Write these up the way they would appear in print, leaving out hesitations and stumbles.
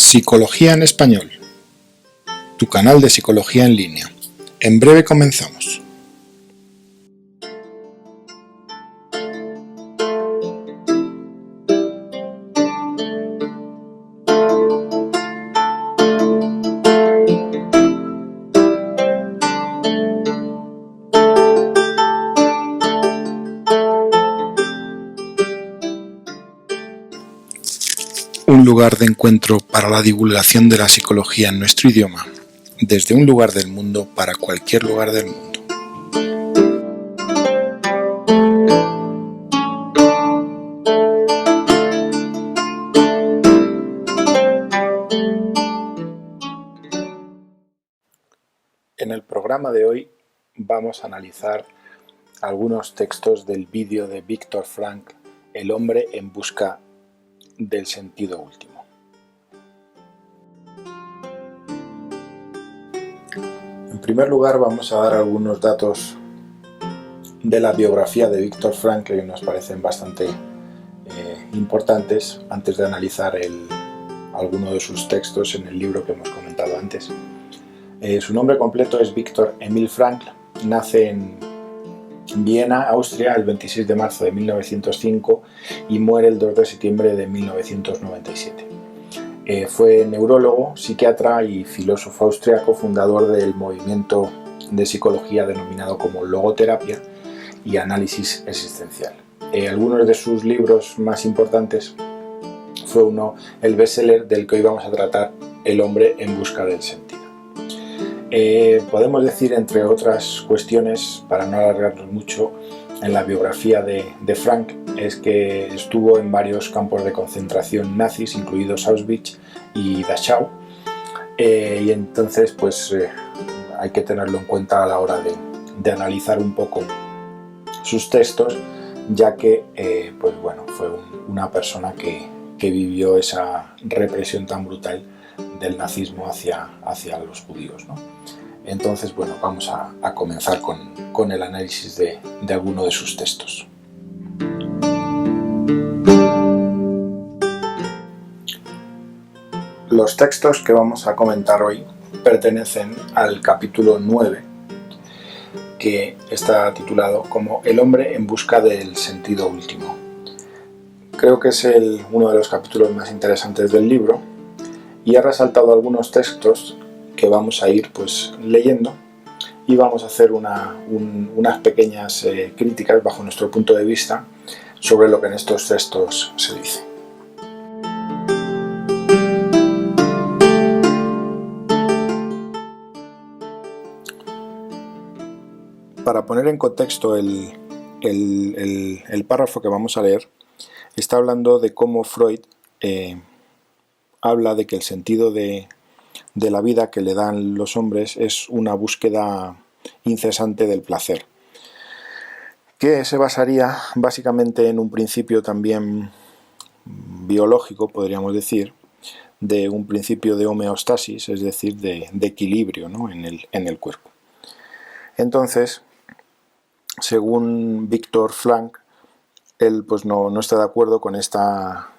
Psicología en Español, tu canal de psicología en línea. En breve comenzamos. Un lugar de encuentro para la divulgación de la psicología en nuestro idioma, desde un lugar del mundo para cualquier lugar del mundo. En el programa de hoy vamos a analizar algunos textos del vídeo de Viktor Frankl, El hombre en busca del sentido último. En primer lugar, vamos a dar algunos datos de la biografía de Viktor Frankl que nos parecen bastante importantes antes de analizar alguno de sus textos en el libro que hemos comentado antes. Su nombre completo es Viktor Emil Frankl. Nace en Viena, Austria, el 26 de marzo de 1905 y muere el 2 de septiembre de 1997. Fue neurólogo, psiquiatra y filósofo austriaco, fundador del movimiento de psicología denominado como logoterapia y análisis existencial. Algunos de sus libros más importantes fue el bestseller del que hoy vamos a tratar, El hombre en busca del sentido. Podemos decir, entre otras cuestiones, para no alargarnos mucho, en la biografía de Frankl es que estuvo en varios campos de concentración nazis, incluidos Auschwitz y Dachau, y entonces hay que tenerlo en cuenta a la hora de analizar un poco sus textos, ya que fue una persona que vivió esa represión tan brutal del nazismo hacia los judíos, ¿no? Entonces, vamos a comenzar con el análisis de alguno de sus textos. Los textos que vamos a comentar hoy pertenecen al capítulo 9, que está titulado como El hombre en busca del sentido último. Creo que es uno de los capítulos más interesantes del libro y ha resaltado algunos textos que vamos a ir leyendo y vamos a hacer unas pequeñas críticas bajo nuestro punto de vista sobre lo que en estos textos se dice. Para poner en contexto el párrafo que vamos a leer, está hablando de cómo Freud habla de que el sentido de la vida que le dan los hombres es una búsqueda incesante del placer, que se basaría básicamente en un principio también biológico, podríamos decir, de un principio de homeostasis, es decir, de equilibrio, ¿no?, en el cuerpo. Entonces, según Viktor Frankl, él no está de acuerdo con esta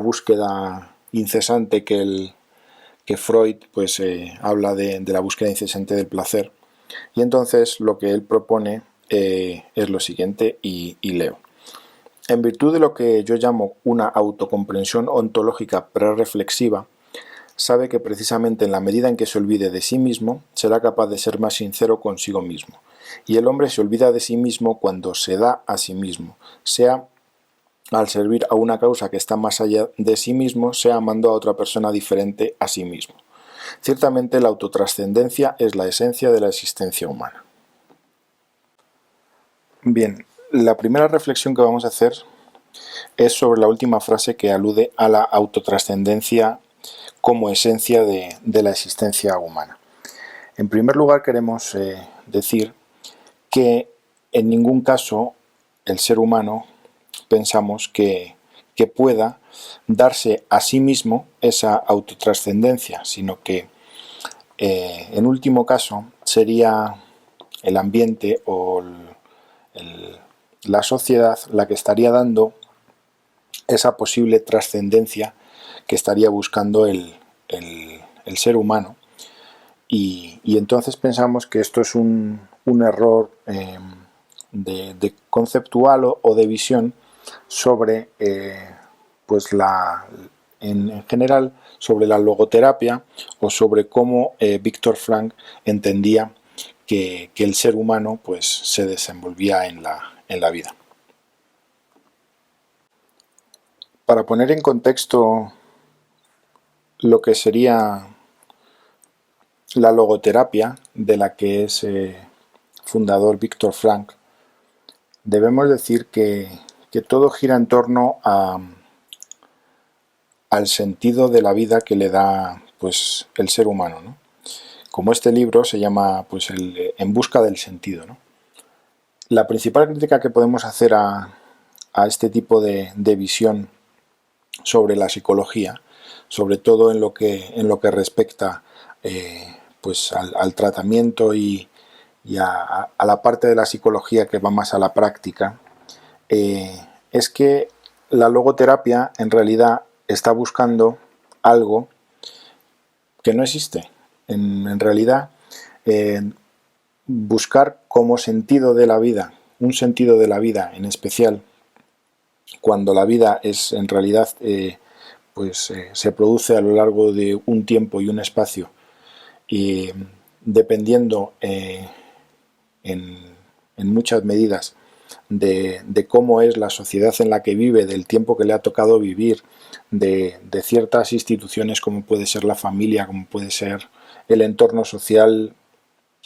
búsqueda incesante que Freud habla de la búsqueda incesante del placer, y entonces lo que él propone es lo siguiente, y leo: en virtud de lo que yo llamo una autocomprensión ontológica prereflexiva, sabe que precisamente en la medida en que se olvide de sí mismo, será capaz de ser más sincero consigo mismo, y el hombre se olvida de sí mismo cuando se da a sí mismo, sea al servir a una causa que está más allá de sí mismo, sea amando a otra persona diferente a sí mismo. Ciertamente la autotrascendencia es la esencia de la existencia humana. Bien, la primera reflexión que vamos a hacer es sobre la última frase, que alude a la autotrascendencia como esencia de la existencia humana. En primer lugar, queremos decir que en ningún caso el ser humano pensamos que pueda darse a sí mismo esa autotrascendencia, sino que en último caso sería el ambiente o la sociedad la que estaría dando esa posible trascendencia que estaría buscando el ser humano. Y entonces pensamos que esto es un error de conceptual o de visión sobre pues en general sobre la logoterapia o sobre cómo Viktor Frankl entendía que el ser humano pues se desenvolvía en la vida. Para poner en contexto lo que sería la logoterapia de la que es fundador Viktor Frankl, debemos decir que todo gira en torno al sentido de la vida que le da pues el ser humano, ¿no? Como este libro se llama pues En busca del sentido, ¿no? La principal crítica que podemos hacer a este tipo de visión sobre la psicología, sobre todo en lo que respecta pues al tratamiento y a la parte de la psicología que va más a la práctica, es que la logoterapia en realidad está buscando algo que no existe. En realidad, buscar como sentido de la vida, un sentido de la vida en especial, cuando la vida es en realidad se produce a lo largo de un tiempo y un espacio, y dependiendo en muchas medidas de cómo es la sociedad en la que vive, del tiempo que le ha tocado vivir, de ciertas instituciones como puede ser la familia, como puede ser el entorno social,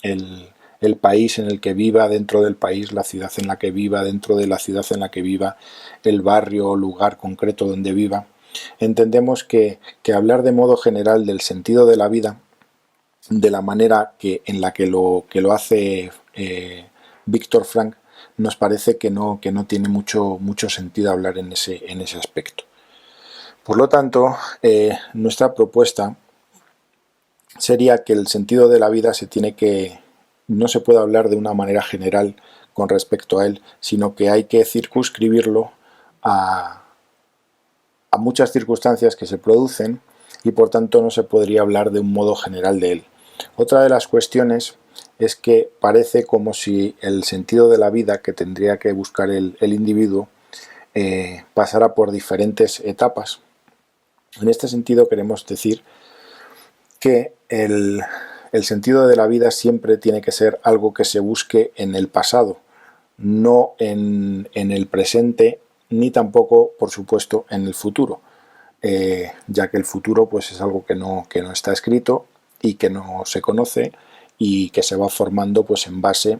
el país en el que viva, dentro del país, la ciudad en la que viva, dentro de la ciudad en la que viva, el barrio o lugar concreto donde viva. Entendemos que hablar de modo general del sentido de la vida, de la manera en la que lo hace Viktor Frankl, nos parece que no tiene mucho sentido hablar en ese aspecto. Por lo tanto, nuestra propuesta sería que el sentido de la vida no se puede hablar de una manera general con respecto a él, sino que hay que circunscribirlo a muchas circunstancias que se producen y por tanto no se podría hablar de un modo general de él. Otra de las cuestiones es que parece como si el sentido de la vida que tendría que buscar el individuo pasara por diferentes etapas. En este sentido queremos decir que el sentido de la vida siempre tiene que ser algo que se busque en el pasado, no en el presente, ni tampoco, por supuesto, en el futuro, ya que el futuro pues, es algo que no está escrito y que no se conoce y que se va formando pues, en base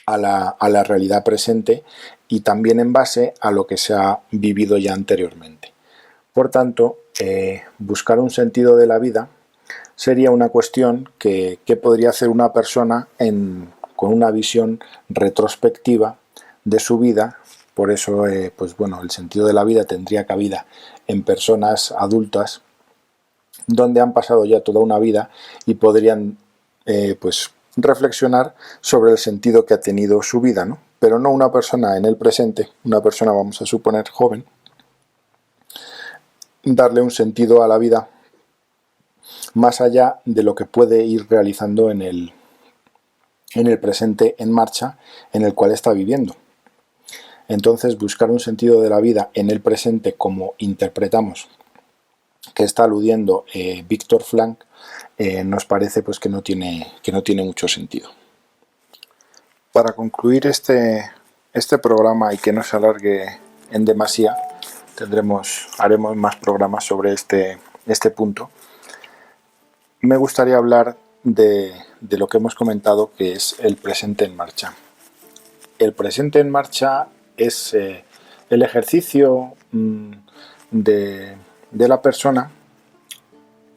a la realidad presente y también en base a lo que se ha vivido ya anteriormente. Por tanto, buscar un sentido de la vida sería una cuestión que podría hacer una persona con una visión retrospectiva de su vida. Por eso, pues bueno, el sentido de la vida tendría cabida en personas adultas donde han pasado ya toda una vida y podrían pues reflexionar sobre el sentido que ha tenido su vida, ¿no? Pero no una persona en el presente, una persona, vamos a suponer, joven, darle un sentido a la vida más allá de lo que puede ir realizando en el presente en marcha en el cual está viviendo. Entonces, buscar un sentido de la vida en el presente, como interpretamos que está aludiendo Viktor Frankl, nos parece pues que no tiene mucho sentido. Para concluir este programa y que no se alargue en demasía, haremos más programas sobre este punto. Me gustaría hablar de lo que hemos comentado, que es el presente en marcha. El presente en marcha es el ejercicio de la persona,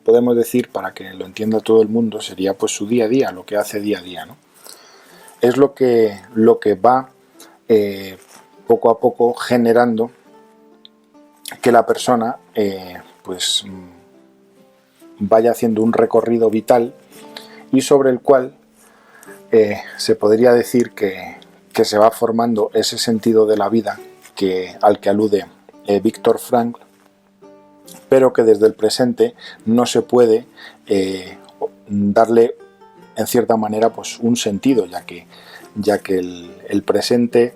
podemos decir, para que lo entienda todo el mundo, sería pues su día a día, lo que hace día a día, ¿no? Es lo que va poco a poco generando que la persona pues vaya haciendo un recorrido vital y sobre el cual se podría decir que se va formando ese sentido de la vida al que alude Viktor Frankl, pero que desde el presente no se puede darle en cierta manera pues un sentido, ya que el presente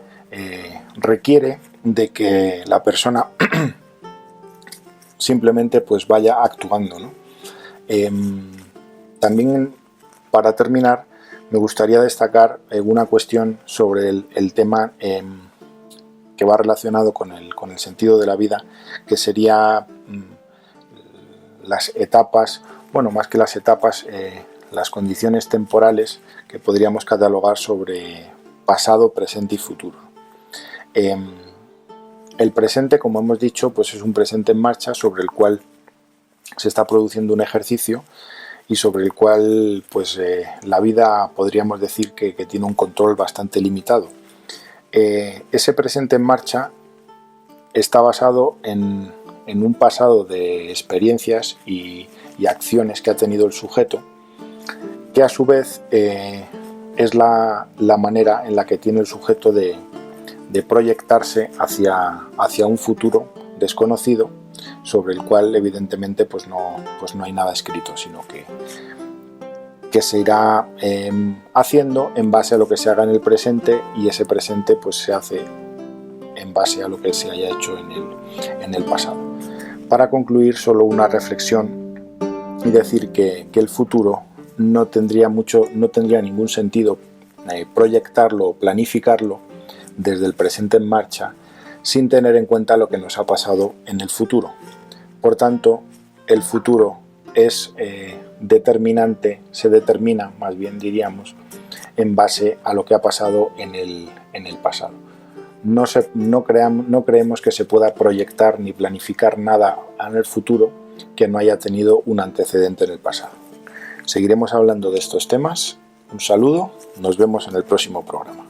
requiere de que la persona simplemente pues vaya actuando, ¿no? También, para terminar, me gustaría destacar una cuestión sobre el tema que va relacionado con el sentido de la vida, que sería las etapas, bueno, más que las etapas, las condiciones temporales que podríamos catalogar sobre pasado, presente y futuro. El presente, como hemos dicho, pues es un presente en marcha sobre el cual se está produciendo un ejercicio y sobre el cual pues la vida podríamos decir que tiene un control bastante limitado. Ese presente en marcha está basado en un pasado de experiencias y acciones que ha tenido el sujeto, que a su vez es la manera en la que tiene el sujeto de proyectarse hacia un futuro desconocido, sobre el cual evidentemente pues no hay nada escrito, sino que se irá haciendo en base a lo que se haga en el presente, y ese presente pues se hace en base a lo que se haya hecho en el pasado. Para concluir, solo una reflexión y decir que el futuro no tendría ningún sentido proyectarlo o planificarlo desde el presente en marcha sin tener en cuenta lo que nos ha pasado en el futuro. Por tanto, el futuro es determinante, se determina, más bien diríamos, en base a lo que ha pasado en el pasado. No creemos que se pueda proyectar ni planificar nada en el futuro que no haya tenido un antecedente en el pasado. Seguiremos hablando de estos temas. Un saludo, nos vemos en el próximo programa.